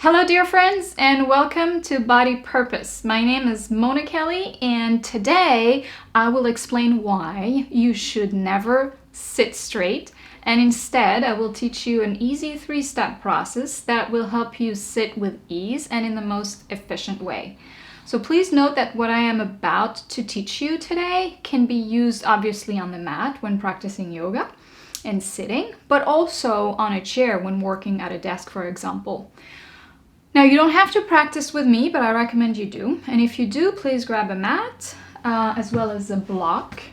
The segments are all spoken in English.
Hello dear friends and welcome to BodyPurpose. My name is Mona Kelly and today I will explain why you should never sit straight, and instead I will teach you an easy 3-step process that will help you sit with ease and in the most efficient way. So please note that what I am about to teach you today can be used obviously on the mat when practicing yoga and sitting, but also on a chair when working at a desk, for example. Now, you don't have to practice with me, but I recommend you do. And if you do, please grab a mat, as well as a block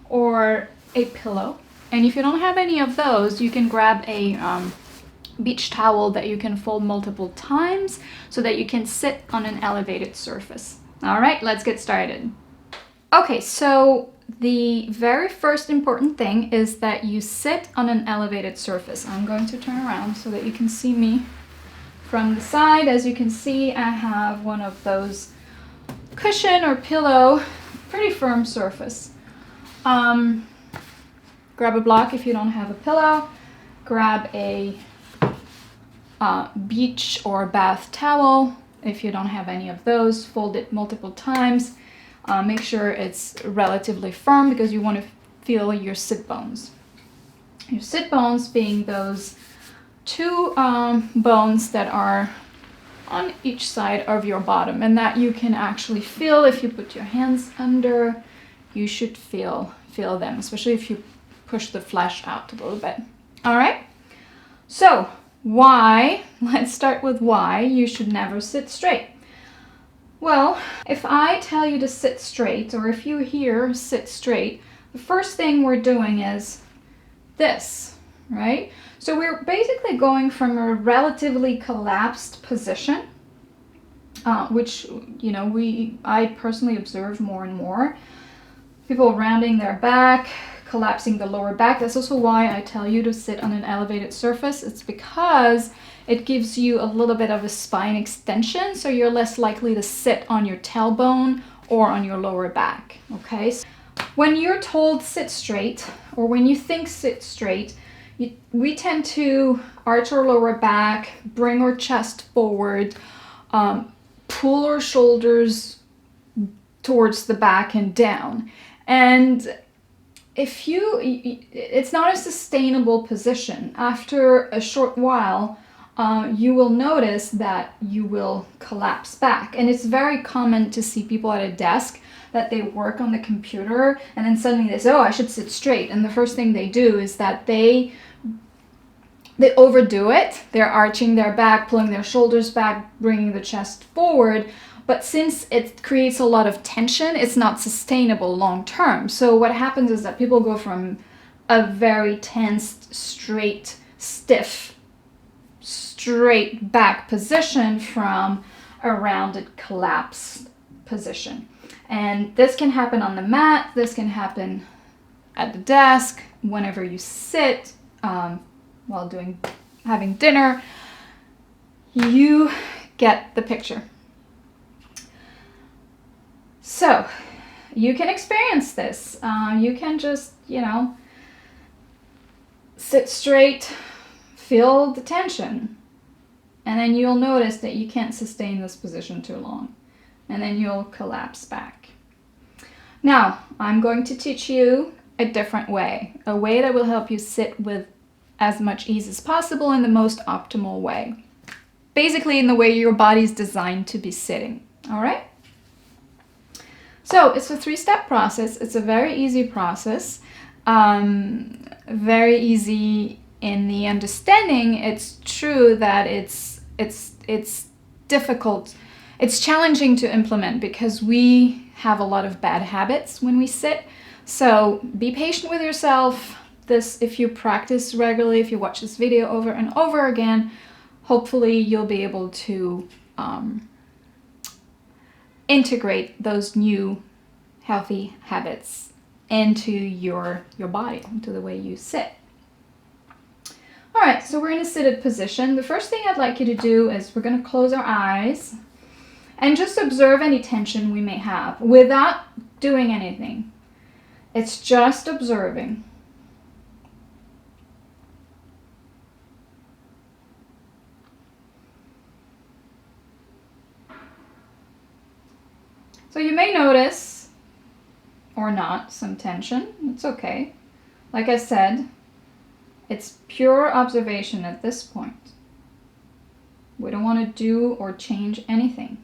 or a pillow. And if you don't have any of those, you can grab a beach towel that you can fold multiple times so that you can sit on an elevated surface. All right, let's get started. Okay, so the very first important thing is that you sit on an elevated surface. I'm going to turn around so that you can see me from the side. As you can see, I have one of those cushion or pillow, pretty firm surface. Grab a block if you don't have a pillow. Grab a beach or bath towel if you don't have any of those. Fold it multiple times. Make sure it's relatively firm because you want to feel your sit bones. Your sit bones being those two bones that are on each side of your bottom, and that you can actually feel if you put your hands under. You should feel them, especially if you push the flesh out a little bit. All right, so why? Let's start with why you should never sit straight. Well, if I tell you to sit straight, or if you hear sit straight, the first thing we're doing is this, right? So we're basically going from a relatively collapsed position, which, you know, I personally observe more and more. People rounding their back, collapsing the lower back. That's also why I tell you to sit on an elevated surface. It's because it gives you a little bit of a spine extension, so you're less likely to sit on your tailbone or on your lower back, okay? So when you're told sit straight, or when you think sit straight, we tend to arch our lower back, bring our chest forward, pull our shoulders towards the back and down. And it's not a sustainable position. After a short while, you will notice that you will collapse back. And it's very common to see people at a desk that they work on the computer and then suddenly they say, oh, I should sit straight. And the first thing they do is that they overdo it. They're arching their back, pulling their shoulders back, bringing the chest forward. But since it creates a lot of tension, it's not sustainable long term. So what happens is that people go from a very tensed, straight, stiff, straight back position from a rounded, collapsed position. And this can happen on the mat. This can happen at the desk, whenever you sit, while having dinner. You get the picture. So you can experience this. You can just, sit straight, feel the tension, and then you'll notice that you can't sustain this position too long, and then you'll collapse back. Now, I'm going to teach you a different way, a way that will help you sit with as much ease as possible in the most optimal way. Basically in the way your body's designed to be sitting, all right? So it's a 3-step process. It's a very easy process, very easy in the understanding. It's true that it's difficult. It's challenging to implement because we have a lot of bad habits when we sit. So be patient with yourself. If you practice regularly, if you watch this video over and over again, hopefully you'll be able to integrate those new healthy habits into your body, into the way you sit. All right, so we're in a seated position. The first thing I'd like you to do is we're going to close our eyes and just observe any tension we may have without doing anything. It's just observing. So you may notice, or not, some tension. It's okay. Like I said, it's pure observation at this point. We don't want to do or change anything.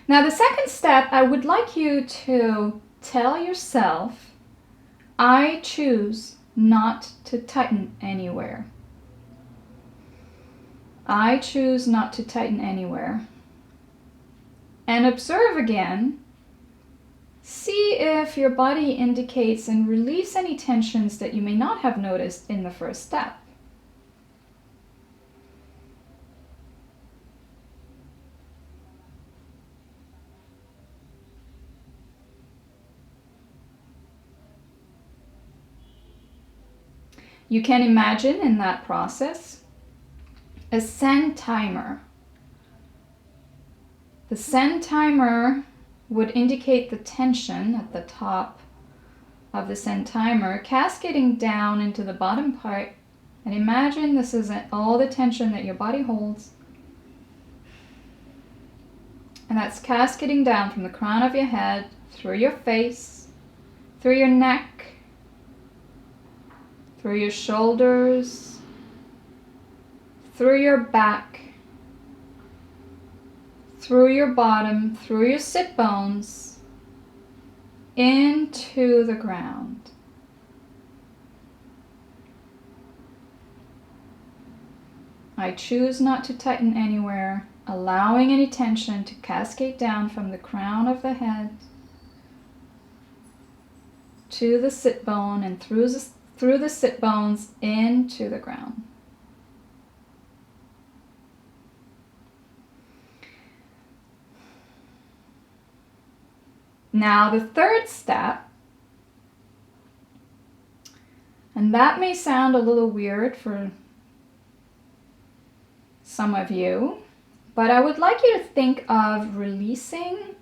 Now the second step, I would like you to tell yourself, I choose not to tighten anywhere. I choose not to tighten anywhere. And observe again. See if your body indicates and release any tensions that you may not have noticed in the first step. You can imagine in that process a send timer. The send timer would indicate the tension at the top of the send timer, cascading down into the bottom part. And imagine this is all the tension that your body holds. And that's cascading down from the crown of your head, through your face, through your neck, through your shoulders, through your back, through your bottom, through your sit bones, into the ground. I choose not to tighten anywhere, allowing any tension to cascade down from the crown of the head to the sit bone and through the sit bones into the ground. Now the third step, and that may sound a little weird for some of you, but I would like you to think of releasing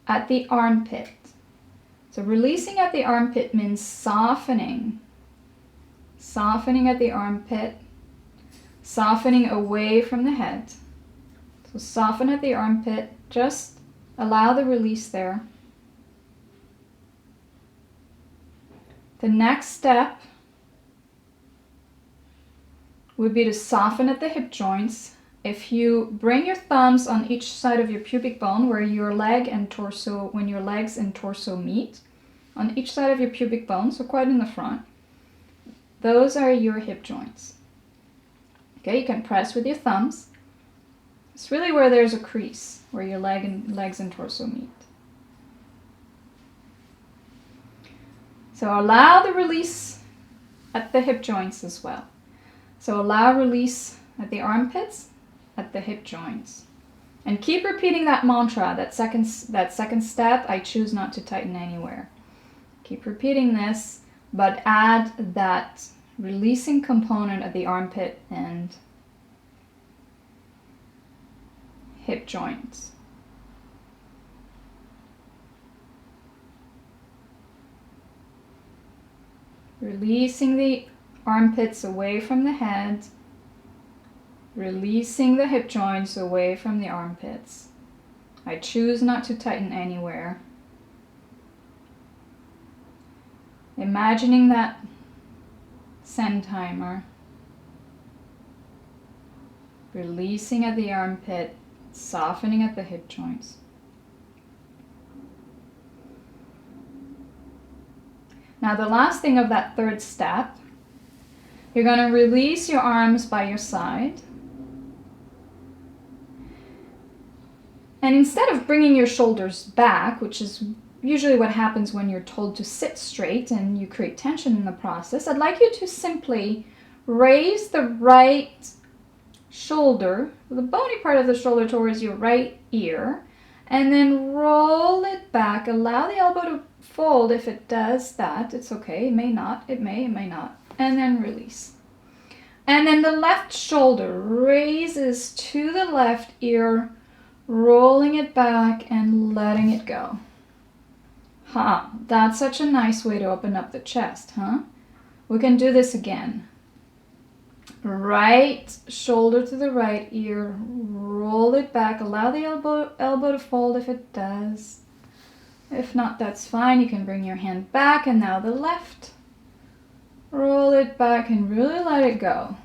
at the armpit. So releasing at the armpit means softening. Softening at the armpit, softening away from the head. So soften at the armpit, just allow the release there. The next step would be to soften at the hip joints. If you bring your thumbs on each side of your pubic bone where your leg and torso, when your legs and torso meet, on each side of your pubic bone, so quite in the front, those are your hip joints. Okay, you can press with your thumbs. It's really where there's a crease, where your legs and torso meet. So allow the release at the hip joints as well. So allow release at the armpits, at the hip joints. And keep repeating that mantra, that second step, I choose not to tighten anywhere. Keep repeating this, but add that releasing component at the armpit and hip joints. Releasing the armpits away from the head, releasing the hip joints away from the armpits. I choose not to tighten anywhere. Imagining that send timer. Releasing at the armpit, softening at the hip joints. Now the last thing of that third step, you're going to release your arms by your side. And instead of bringing your shoulders back, which is usually what happens when you're told to sit straight and you create tension in the process, I'd like you to simply raise the right shoulder, the bony part of the shoulder, towards your right ear, and then roll it back. Allow the elbow to fold. If it does that, it's okay. It may not. It may not. And then release. And then the left shoulder raises to the left ear, rolling it back and letting it go. That's such a nice way to open up the chest, huh? We can do this again. Right shoulder to the right ear, roll it back, allow the elbow to fold if it does. If not, that's fine. You can bring your hand back, and now the left. Roll it back and really let it go.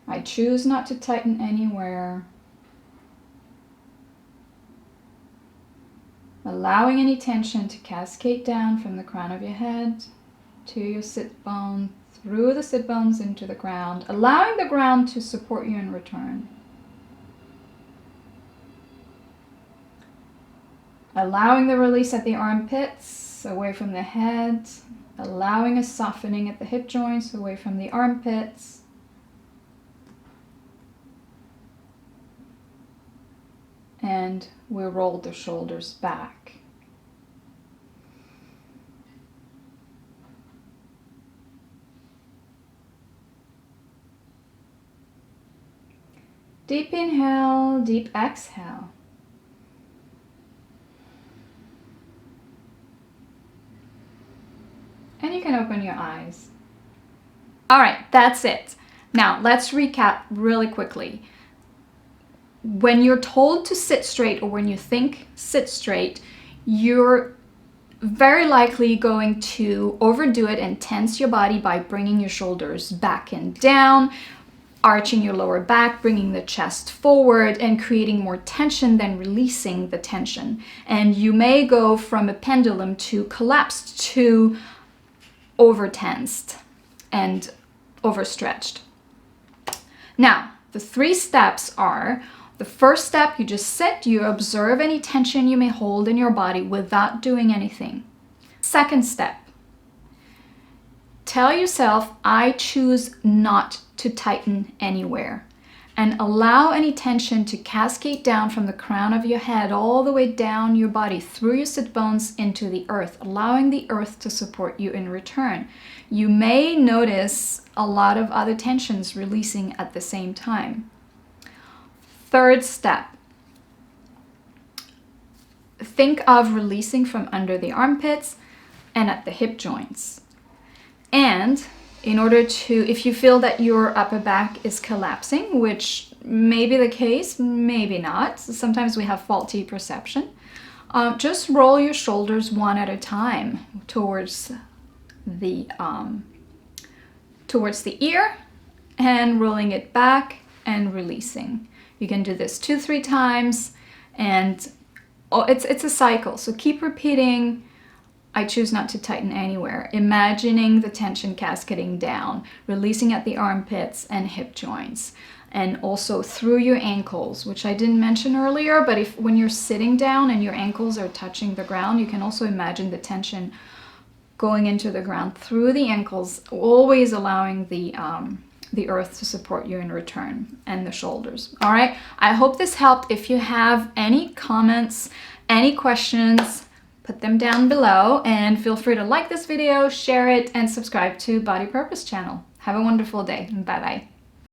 I choose not to tighten anywhere. Allowing any tension to cascade down from the crown of your head to your sit bone, through the sit bones into the ground, allowing the ground to support you in return. Allowing the release at the armpits, away from the head, allowing a softening at the hip joints, away from the armpits. And we roll the shoulders back. Deep inhale, deep exhale. And you can open your eyes. All right, that's it. Now let's recap really quickly. When you're told to sit straight, or when you think sit straight, you're very likely going to overdo it and tense your body by bringing your shoulders back and down, arching your lower back, bringing the chest forward, and creating more tension than releasing the tension. And you may go from a pendulum to collapsed to over-tensed and overstretched. Now, the 3 steps are: the first step, you just sit, you observe any tension you may hold in your body without doing anything. Second step, tell yourself, I choose not to tighten anywhere, and allow any tension to cascade down from the crown of your head all the way down your body through your sit bones into the earth, allowing the earth to support you in return. You may notice a lot of other tensions releasing at the same time. Third step, think of releasing from under the armpits and at the hip joints. And in order to, if you feel that your upper back is collapsing, which may be the case, maybe not, sometimes we have faulty perception, just roll your shoulders one at a time towards the ear, and rolling it back and releasing. You can do this 2-3 times, and it's a cycle. So keep repeating, I choose not to tighten anywhere, imagining the tension cascading down, releasing at the armpits and hip joints, and also through your ankles, which I didn't mention earlier, but when you're sitting down and your ankles are touching the ground, you can also imagine the tension going into the ground through the ankles, always allowing the earth to support you in return, and the shoulders. All right, I hope this helped. If you have any comments, any questions, put them down below, and feel free to like this video, share it, and subscribe to BodyPurpose channel. Have a wonderful day. Bye-bye.